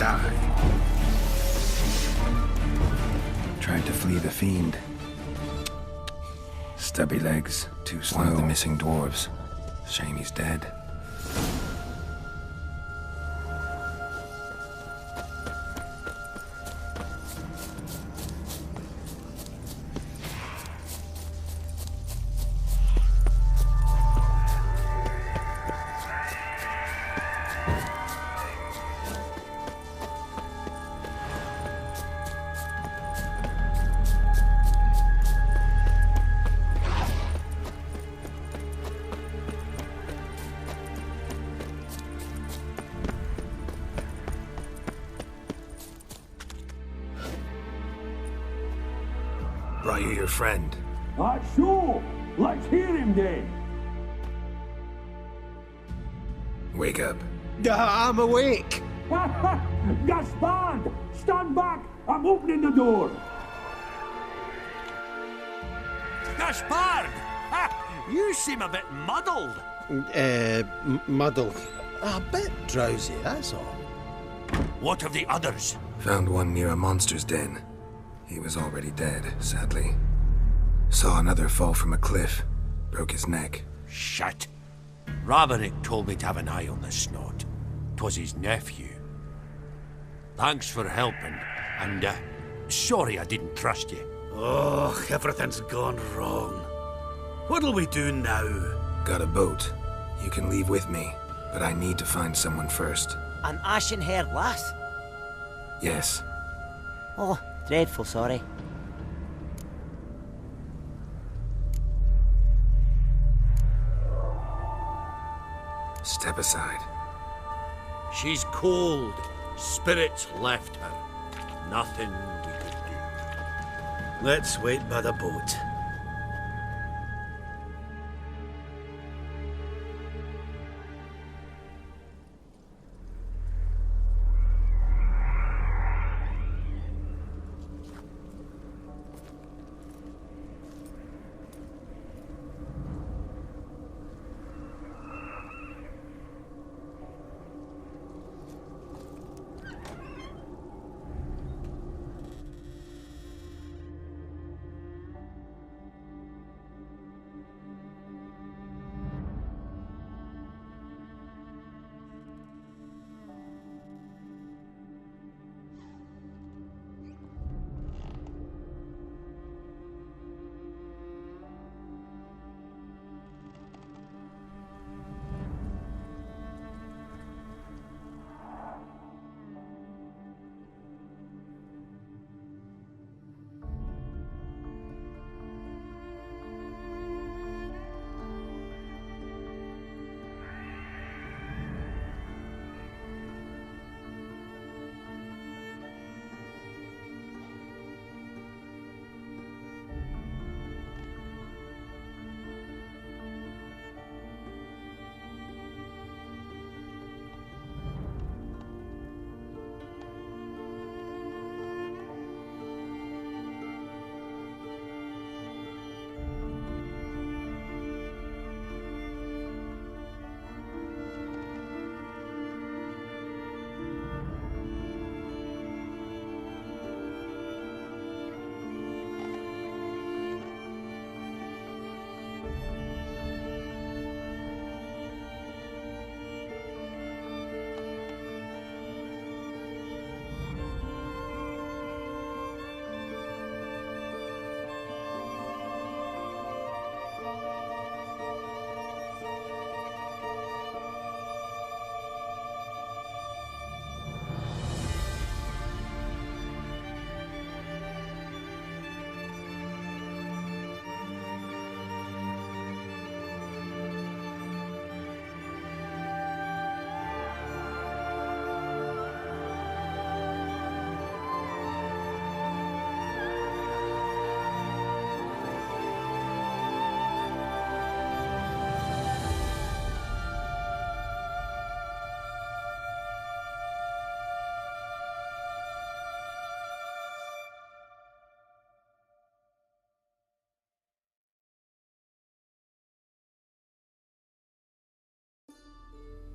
die. Tried to flee the fiend. Stubby legs, too slow. One of the missing dwarves. Shame he's dead. Brought you your friend. Sure. Let's hear him then. Wake up. I'm awake. Gaspard! Stand back! I'm opening the door. Gaspard! Ha! You seem a bit muddled. Muddled. A bit drowsy, that's all. What of the others? Found one near a monster's den. He was already dead, sadly. Saw another fall from a cliff. Broke his neck. Shit. Raverick told me to have an eye on the snot. 'Twas his nephew. Thanks for helping, and sorry I didn't trust you. Oh, everything's gone wrong. What'll we do now? Got a boat. You can leave with me, but I need to find someone first. An ashen-haired lass? Yes. Oh, dreadful sorry. Step aside. She's cold. Spirits left her. Nothing we could do. Let's wait by the boat.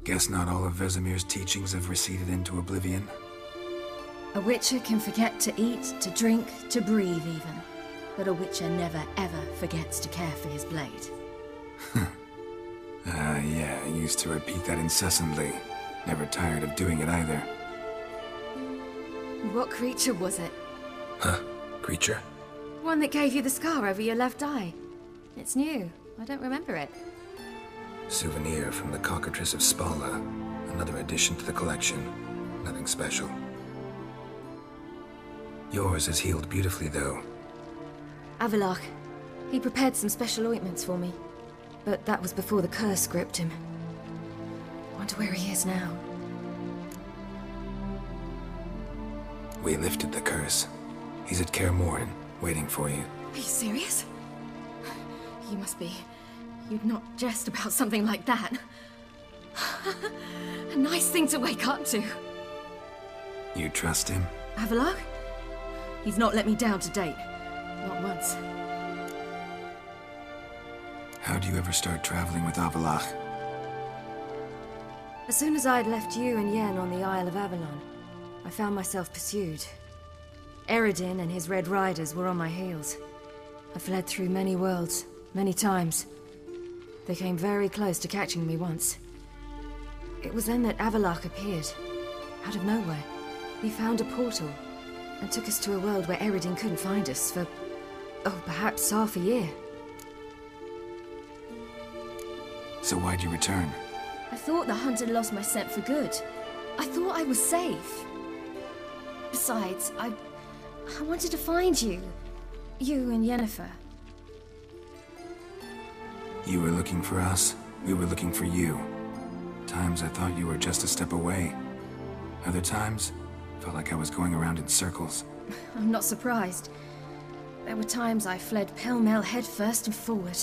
Guess not all of Vesemir's teachings have receded into oblivion. A witcher can forget to eat, to drink, to breathe even. But a witcher never ever forgets to care for his blade. Yeah, I used to repeat that incessantly. Never tired of doing it either. What creature was it? Huh? Creature? One that gave you the scar over your left eye. It's new. I don't remember it. Souvenir from the Cockatrice of Spala. Another addition to the collection. Nothing special. Yours is healed beautifully, though. Avalok. He prepared some special ointments for me. But that was before the curse gripped him. Wonder where he is now. We lifted the curse. He's at Kaer Morhen, waiting for you. Are you serious? You must be. You'd not jest about something like that. A nice thing to wake up to. You trust him? Avalok? He's not let me down to date. Not once. How'd you ever start traveling with Avalok? As soon as I'd left you and Yen on the Isle of Avalon, I found myself pursued. Eredin and his Red Riders were on my heels. I fled through many worlds, many times. They came very close to catching me once. It was then that Avalok appeared, out of nowhere. He found a portal, and took us to a world where Eredin couldn't find us for, perhaps half a year. So why'd you return? I thought the hunt had lost my scent for good. I thought I was safe. Besides, I wanted to find you. You and Yennefer. You were looking for us, we were looking for you. Times I thought you were just a step away. Other times, felt like I was going around in circles. I'm not surprised. There were times I fled pell-mell headfirst and forward.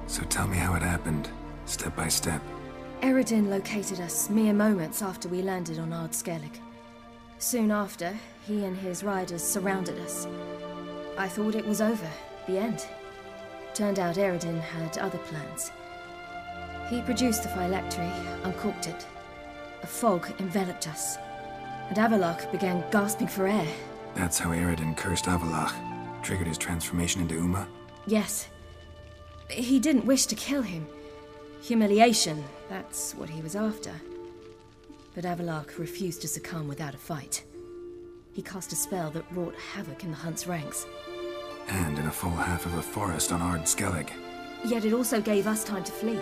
So tell me how it happened, step by step. Eredin located us mere moments after we landed on Ard Skellig. Soon after, he and his riders surrounded us. I thought it was over, the end. Turned out Eredin had other plans. He produced the phylactery, uncorked it. A fog enveloped us, and Avalok began gasping for air. That's how Eredin cursed Avalok, triggered his transformation into Uma? Yes. He didn't wish to kill him. Humiliation, that's what he was after. But Avalok refused to succumb without a fight. He cast a spell that wrought havoc in the hunt's ranks. And in a full half of a forest on Ard Skellig. Yet it also gave us time to flee.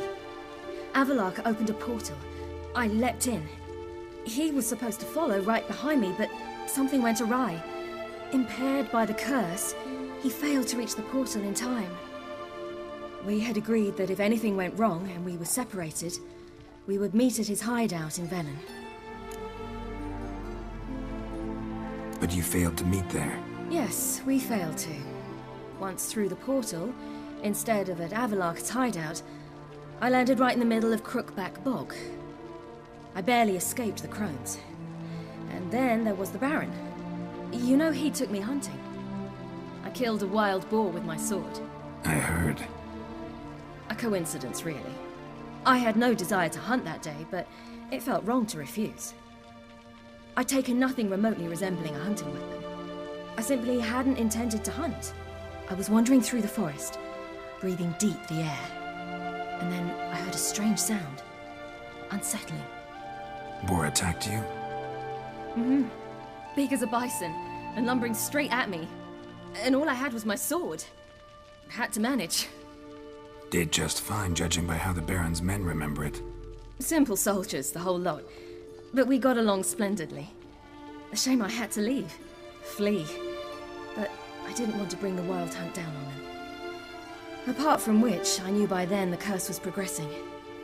Avalok opened a portal. I leapt in. He was supposed to follow right behind me, but something went awry. Impaired by the curse, he failed to reach the portal in time. We had agreed that if anything went wrong and we were separated, we would meet at his hideout in Velen. But you failed to meet there. Yes, we failed to. Once through the portal, instead of at Avalok's hideout, I landed right in the middle of Crookback Bog. I barely escaped the crones. And then there was the Baron. You know, he took me hunting. I killed a wild boar with my sword. I heard. A coincidence, really. I had no desire to hunt that day, but it felt wrong to refuse. I'd taken nothing remotely resembling a hunting weapon. I simply hadn't intended to hunt. I was wandering through the forest, breathing deep the air. And then I heard a strange sound. Unsettling. Boar attacked you? Mm-hmm. Big as a bison, and lumbering straight at me. And all I had was my sword. Had to manage. Did just fine, judging by how the Baron's men remember it. Simple soldiers, the whole lot. But we got along splendidly. A shame I had to leave. Flee. But I didn't want to bring the wild hunt down on them. Apart from which, I knew by then the curse was progressing.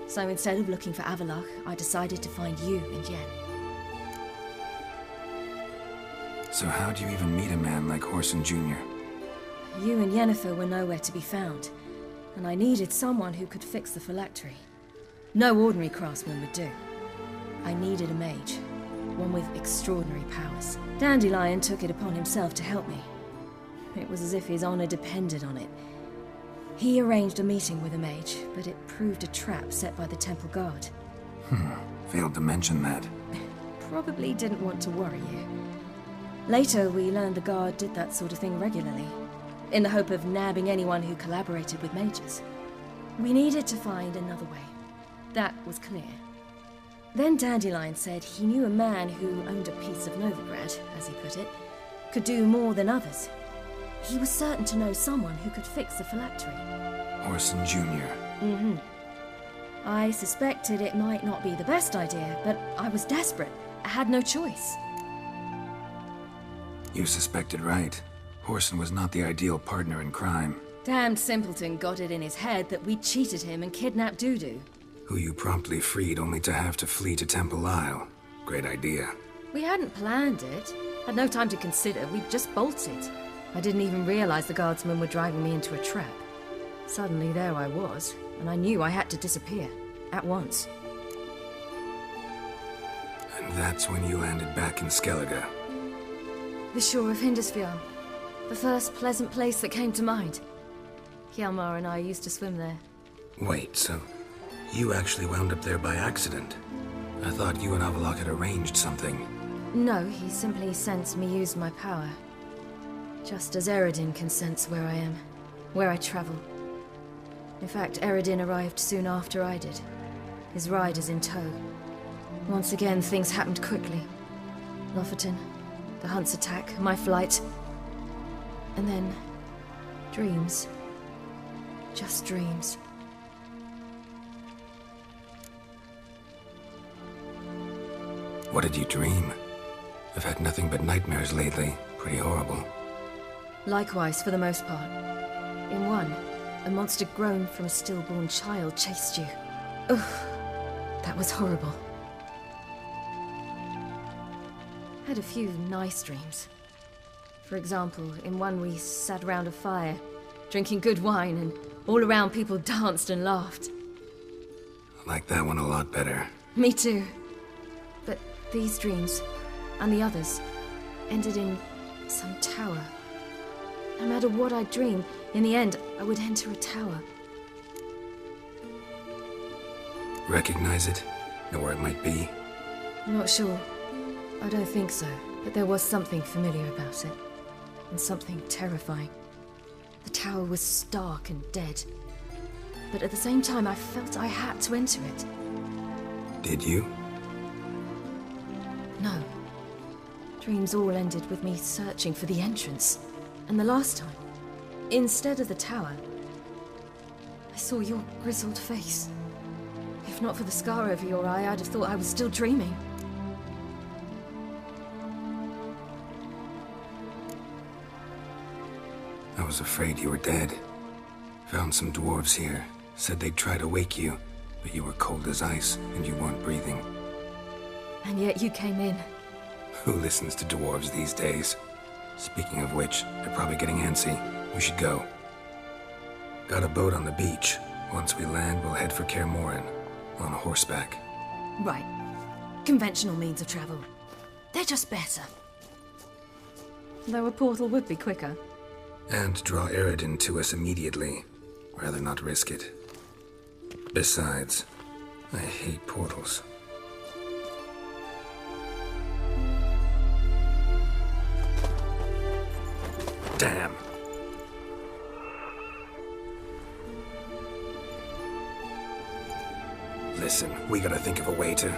So instead of looking for Avalok, I decided to find you and Yen. So how'd you even meet a man like Horson Jr.? You and Yennefer were nowhere to be found, and I needed someone who could fix the phylactery. No ordinary craftsman would do. I needed a mage, one with extraordinary powers. Dandelion took it upon himself to help me. It was as if his honor depended on it. He arranged a meeting with a mage, but it proved a trap set by the temple guard. Failed to mention that. Probably didn't want to worry you. Later, we learned the guard did that sort of thing regularly, in the hope of nabbing anyone who collaborated with mages. We needed to find another way. That was clear. Then Dandelion said he knew a man who owned a piece of Novigrad, as he put it, could do more than others. He was certain to know someone who could fix the phylactery. Orson Jr. I suspected it might not be the best idea, but I was desperate. I had no choice. You suspected right. Orson was not the ideal partner in crime. Damned simpleton got it in his head that we'd cheated him and kidnapped Dudu. Who you promptly freed only to have to flee to Temple Isle. Great idea. We hadn't planned it. Had no time to consider. We just bolted. I didn't even realize the guardsmen were driving me into a trap. Suddenly there I was, and I knew I had to disappear. At once. And that's when you landed back in Skellige. The shore of Hindisfjord. The first pleasant place that came to mind. Hjalmar and I used to swim there. Wait, so you actually wound up there by accident? I thought you and Avalok had arranged something. No, he simply sensed me use my power. Just as Eredin can sense where I am, where I travel. In fact, Eredin arrived soon after I did. His riders in tow. Once again, things happened quickly. Lofoten, the Hunt's attack, my flight. And then, dreams. Just dreams. What did you dream? I've had nothing but nightmares lately. Pretty horrible. Likewise, for the most part. In one, a monster grown from a stillborn child chased you. Ugh, that was horrible. Had a few nice dreams. For example, in one we sat around a fire, drinking good wine, and all around people danced and laughed. I like that one a lot better. Me too. But these dreams, and the others, ended in some tower. No matter what I dreamed, in the end, I would enter a tower. Recognize it? Know where it might be? Not sure. I don't think so, but there was something familiar about it. And something terrifying. The tower was stark and dead. But at the same time, I felt I had to enter it. Did you? No. Dreams all ended with me searching for the entrance. And the last time, instead of the tower, I saw your grizzled face. If not for the scar over your eye, I'd have thought I was still dreaming. I was afraid you were dead. Found some dwarves here. Said they'd try to wake you, but you were cold as ice and you weren't breathing. And yet you came in. Who listens to dwarves these days? Speaking of which, they're probably getting antsy. We should go. Got a boat on the beach. Once we land, we'll head for Kaer Morhen. On horseback. Right. Conventional means of travel. They're just better. Though a portal would be quicker. And draw Eredin to us immediately. Rather not risk it. Besides, I hate portals. Damn. Listen, we gotta think of a way to...